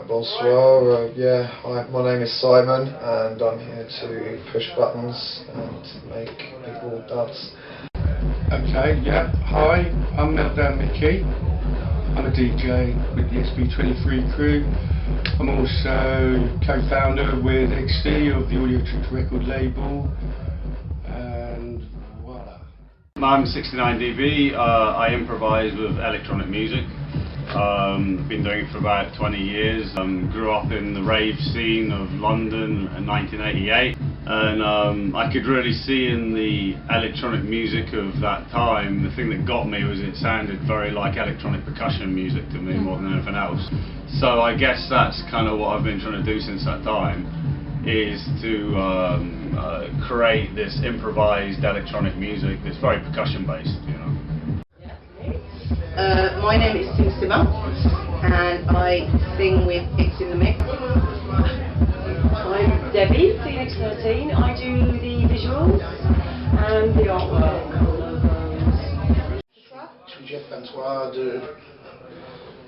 Bonsoir. Yeah, hi, my name is Simon, and I'm here to push buttons and make people dance. Okay, yeah. Hi, I'm Meltdown Mickey. I'm a DJ with the SP23 crew. I'm also co-founder with XD of the Audio Tricks record label. And voila. I'm 69dB. I improvise with electronic music. Been doing it for about 20 years. Grew up in the rave scene of London in 1988, and I could really see in the electronic music of that time, the thing that got me was it sounded very like electronic percussion music to me more than anything else. So I guess that's kind of what I've been trying to do since that time, is to create this improvised electronic music that's very percussion based, you know. My name is Simma, and I sing with X in the Mix. I'm Debbie, Phoenix 13. I do the visuals and the artwork. Je suis Jeff 23 de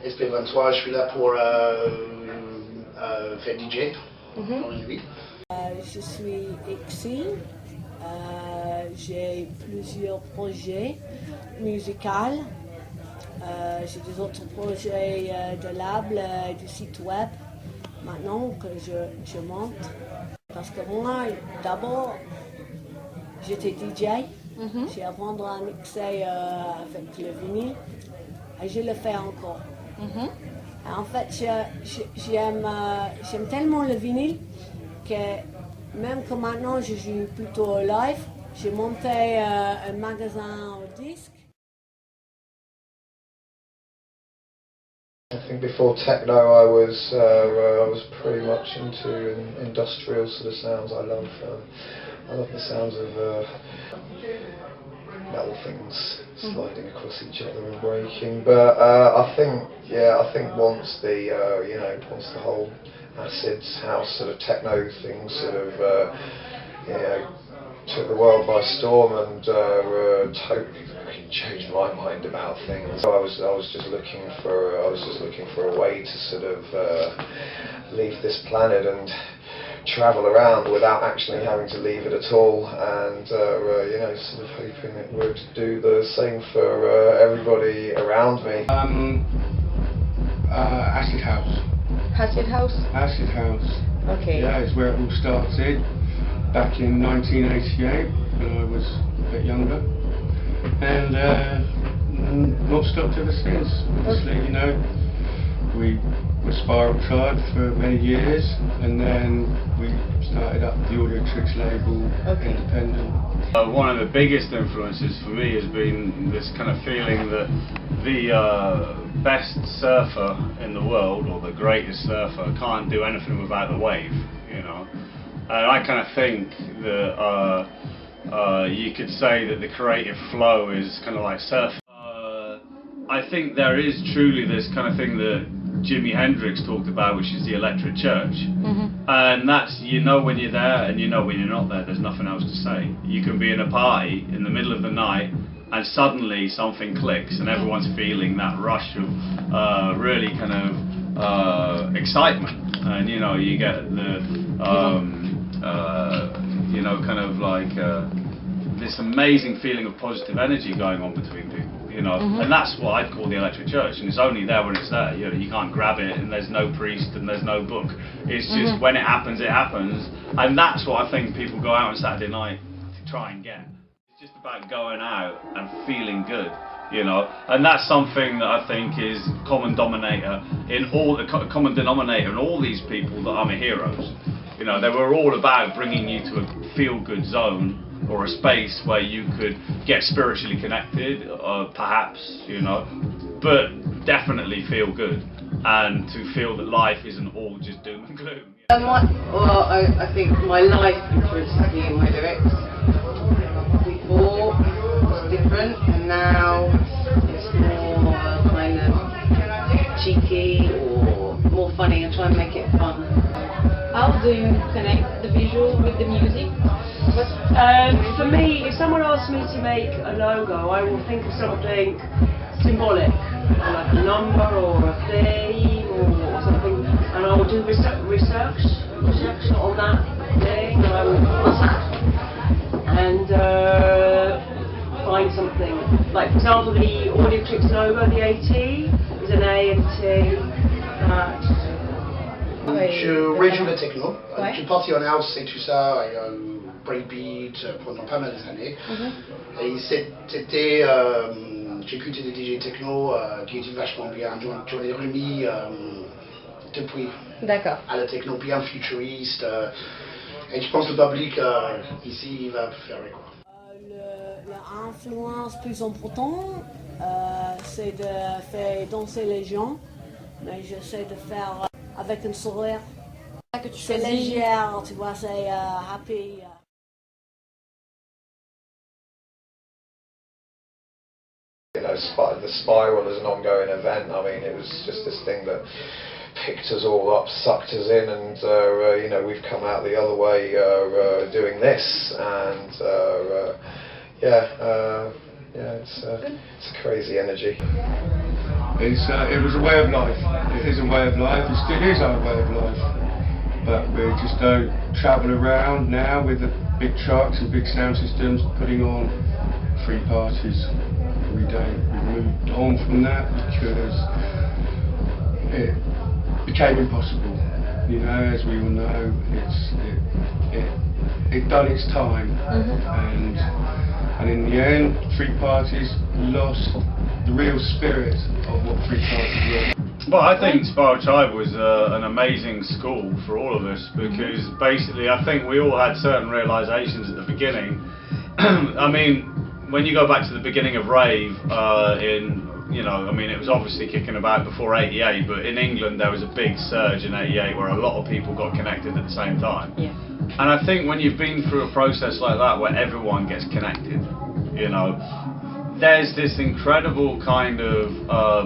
SP23. Je suis là pour faire DJ dans la vie. Je suis Exi. J'ai plusieurs projets musicaux. J'ai des autres projets de label, du site web, maintenant que je monte. Parce que moi, d'abord, j'étais DJ. J'ai appris à mixer avec le vinyle et je le fais encore. Et en fait, j'aime tellement le vinyle que même que maintenant je joue plutôt live, j'ai monté un magasin au disque. I think before techno, I was pretty much into industrial sort of sounds. I love the sounds of metal things sliding across each other and breaking. But I think once once the whole acid house sort of techno thing sort of took the world by storm and totally changed my mind about things. So I was just looking for a way to sort of leave this planet and travel around without actually having to leave it at all, and sort of hoping it would do the same for everybody around me. Acid House. Acid House? Acid House. Okay. Yeah, it's where it all started back in 1988 when I was a bit younger, and not stopped ever since. Obviously, you know, we were Spiral Tribe for many years, and then we started up the Audio Tricks label, independent. One of the biggest influences for me has been this kind of feeling that the best surfer in the world, or the greatest surfer, can't do anything without the wave, you know. And I kind of think that you could say that the creative flow is kind of like surfing. I think there is truly this kind of thing that Jimi Hendrix talked about, which is the electric church. And that's, you know when you're there and you know when you're not there, there's nothing else to say. You can be in a party in the middle of the night and suddenly something clicks and everyone's feeling that rush of really kind of excitement. And you know, you get the kind of like this amazing feeling of positive energy going on between people, you know, and that's what I'd call the electric church, and it's only there when it's there. You know, you can't grab it, and there's no priest and there's no book. It's just when it happens, and that's what I think people go out on Saturday night to try and get. It's just about going out and feeling good, you know, and that's something that I think is common denominator in all these people that are my heroes. You know, they were all about bringing you to a feel-good zone, or a space where you could get spiritually connected, perhaps, you know, but definitely feel good, and to feel that life isn't all just doom and gloom. I think my life influences me in my lyrics. Before it was different, and now it's more kind of cheeky or more funny. I try and make it fun. How do you connect the visual with the music? For me, if someone asks me to make a logo, I will think of something symbolic, like a number or a theme or something, and I will do research on that thing, and I will and find something. Like for example, the Audiotrix logo, the AT, is an A and T. Je rejoue la techno. J'ai parti en house et tout ça, et breakbeat pendant pas mal d'années. Et c'était, j'écoutais des DJ techno qui étaient vachement bien. J'en ai remis depuis. D'accord. À la techno bien futuriste. Et je pense que le public ici il va préférer quoi. L'influence plus importante, c'est de faire danser les gens, mais j'essaie de faire avec un sourire. C'est légère, tu vois, c'est happy. You know, the Spiral is an ongoing event. I mean, it was just this thing that picked us all up, sucked us in, and you know, we've come out the other way doing this, and it's a crazy energy. It was a way of life. It is a way of life. It still is our way of life. But we just don't travel around now with the big trucks and big sound systems putting on free parties. We don't. We've moved on from that because it became impossible. You know, as we all know, it done its time, and in the end, free parties lost the real spirit of what free parties were. Well, I think Spiral Tribe was an amazing school for all of us, because basically I think we all had certain realisations at the beginning. I mean, when you go back to the beginning of rave, you know, I mean, it was obviously kicking about before '88, but in England there was a big surge in '88 where a lot of people got connected at the same time. Yeah. And I think when you've been through a process like that where everyone gets connected, you know, there's this incredible kind of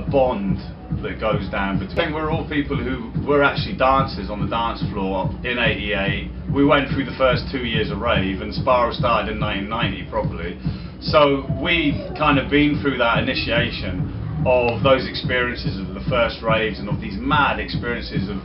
bond that goes down between. We're all people who were actually dancers on the dance floor in '88. We went through the first 2 years of rave, and Spiral started in 1990 probably. So we've kind of been through that initiation of those experiences of the first raves and of these mad experiences of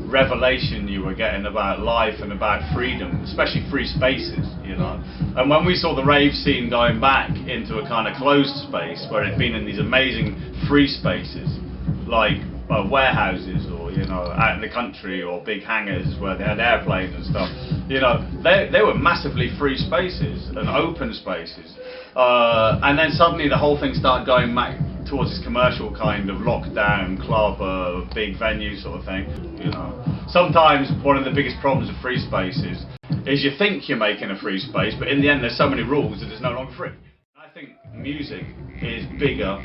revelation you were getting about life and about freedom, especially free spaces, you know. And when we saw the rave scene going back into a kind of closed space where it'd been in these amazing free spaces like warehouses, or you know, out in the country, or big hangars where they had airplanes and stuff, you know, they were massively free spaces and open spaces, and then suddenly the whole thing started going back towards this commercial kind of lockdown club, big venue sort of thing, you know. Sometimes one of the biggest problems of free spaces is you think you're making a free space, but in the end there's so many rules that it's no longer free. I think music is bigger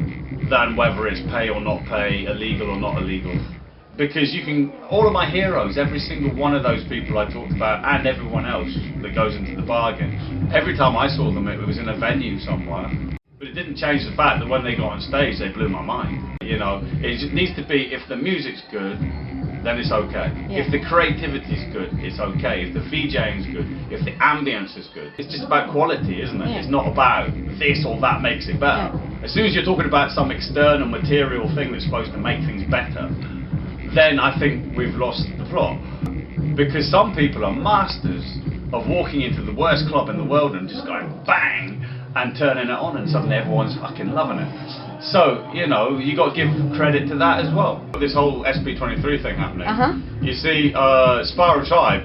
than whether it's pay or not pay, illegal or not illegal. Because you can, all of my heroes, every single one of those people I talked about, and everyone else that goes into the bargain, every time I saw them it was in a venue somewhere. But it didn't change the fact that when they got on stage they blew my mind. You know, it just needs to be, if the music's good, then it's okay. Yeah. If the creativity's good, it's okay. If the VJing's good, if the ambience is good. It's just about quality, isn't it? Yeah. It's not about this or that makes it better. Yeah. As soon as you're talking about some external material thing that's supposed to make things better, then I think we've lost the plot. Because some people are masters of walking into the worst club in the world and just going bang and turning it on, and suddenly everyone's fucking loving it. So, you know, you got to give credit to that as well. This whole SP23 thing happening. You see, Spiral Tribe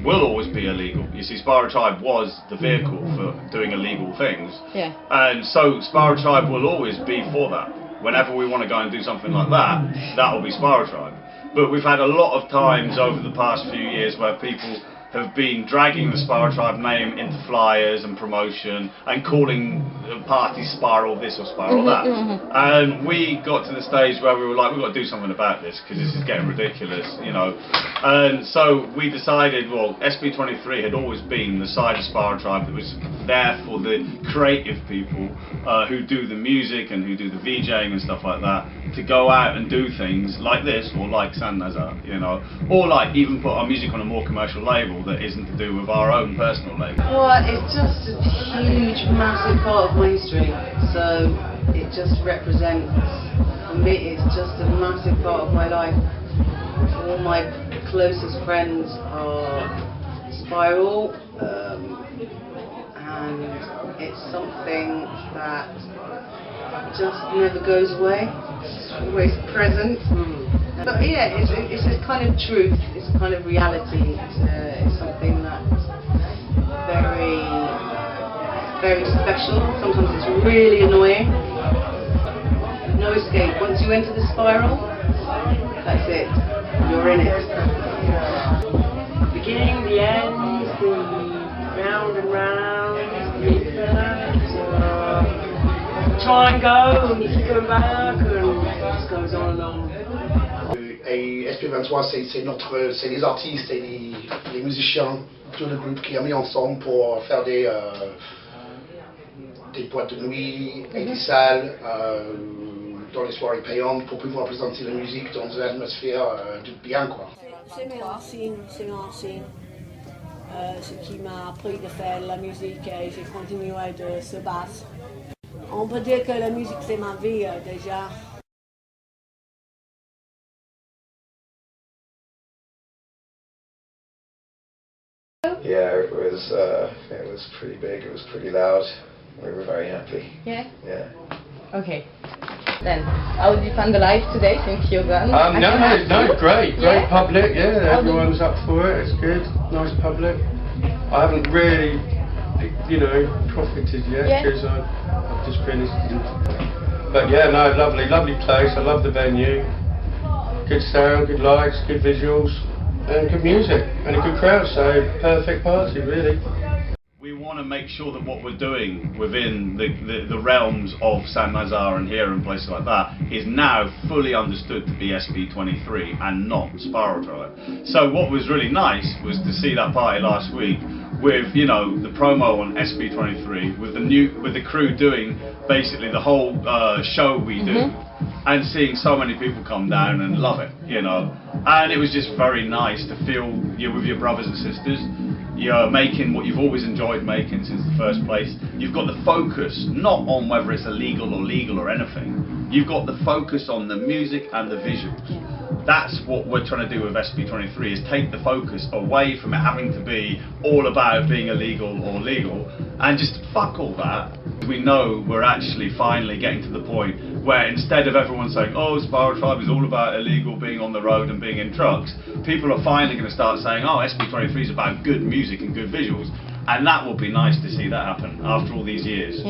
will always be illegal. You see, Spiral Tribe was the vehicle for doing illegal things. Yeah. And so Spiral Tribe will always be for that. Whenever we want to go and do something like that, that will be Spiral Tribe. But we've had a lot of times over the past few years where people have been dragging the Spiral Tribe name into flyers and promotion and calling parties Spiral this or Spiral that. And we got to the stage where we were like, we've got to do something about this because this is getting ridiculous, you know. And so we decided, well, SP23 had always been the side of Spiral Tribe that was there for the creative people who do the music and who do the VJing and stuff like that, to go out and do things like this, or like Saint Nazar, you know, or like even put our music on a more commercial label that isn't to do with our own personal label. Well, it's just a huge, massive part of mainstream, so it just represents, for me, it's just a massive part of my life. all my closest friends are Spiral, and it's something that just never goes away. It's always present. But yeah, it's a kind of truth. It's a kind of reality. It's something that's very special. Sometimes it's really annoying. No escape. Once you enter the spiral, that's it. You're in it. The beginning, the end, the round and round, try and go, and you keep going back, and it just goes on and on. Et SP23, c'est les artistes et les musiciens, tout le groupe qui a mis ensemble pour faire des boîtes de nuit et des salles dans les soirées payantes pour pouvoir présenter la musique dans une atmosphère de bien, quoi. C'est mes racines, ce qui m'a appris de faire la musique et j'ai continué de ce basse. On peut dire que la musique c'est ma vie déjà. Yeah, it was pretty big, it was pretty loud. We were very happy. Yeah? Yeah. Okay. Then, how did you find the live today since you're gone? No, great Yeah? public, yeah, everyone's up for it, it's good, nice public. I haven't really, profited yet Yeah. because I've just finished. But yeah, no, lovely place, I love the venue. Good sound, good lights, good visuals, and good music, and a good crowd, so perfect party, really. We want to make sure that what we're doing within the realms of Saint-Lazare and here and places like that is now fully understood to be SP23 and not Spiral Drive. So what was really nice was to see that party last week with the promo on SP23 with the crew doing basically the whole show we do. And seeing so many people come down and love it, and it was just very nice to feel you're with your brothers and sisters. You're making what you've always enjoyed making since the first place. You've got the focus not on whether it's illegal or legal or anything. You've got the focus on the music and the visuals. That's what we're trying to do with SP23, is take the focus away from it having to be all about being illegal or legal, and just fuck all that. We know we're actually finally getting to the point where instead of everyone saying, oh, Spiral Tribe is all about illegal being on the road and being in trucks, people are finally going to start saying, oh, SP23 is about good music and good visuals. And that will be nice to see that happen after all these years,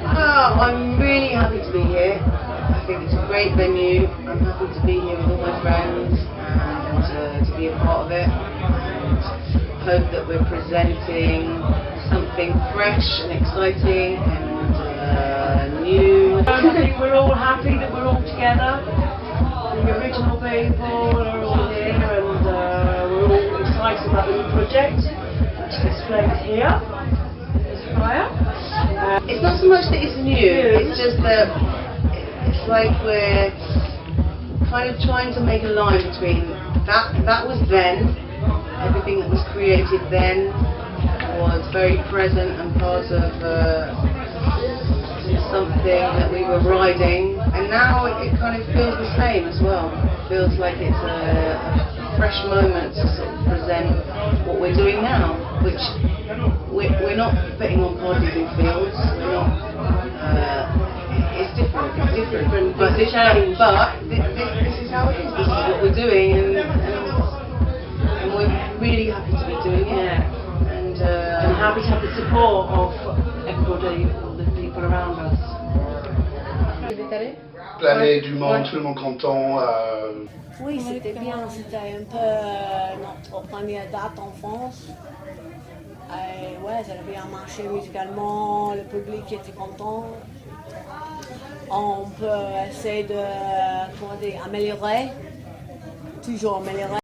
I'm really happy to be here. I think it's a great venue. I'm happy to be here with all my friends and to be a part of it. And hope that we're presenting something fresh and exciting and new. I think we're all happy that we're all together. The original people are all here, and we're all excited about the new project, which is displayed here. It's not so much that it's new, it's just that it's like we're kind of trying to make a line between that was then, everything that was created then was very present and part of something that we were riding, and now it kind of feels the same as well. It feels like it's a fresh moment to sort of present what we're doing now, which we're not putting on parties in fields. We're not. It's different. But this is how it is. This is what we're doing, and we're really happy to be doing it. And happy to have the support of everybody, all the people around us. Planer du monde, tout le monde content. Oui, c'était bien, c'était un peu notre première date en France. Et ouais, ça a bien marché musicalement, le public était content. On peut essayer de améliorer, toujours améliorer.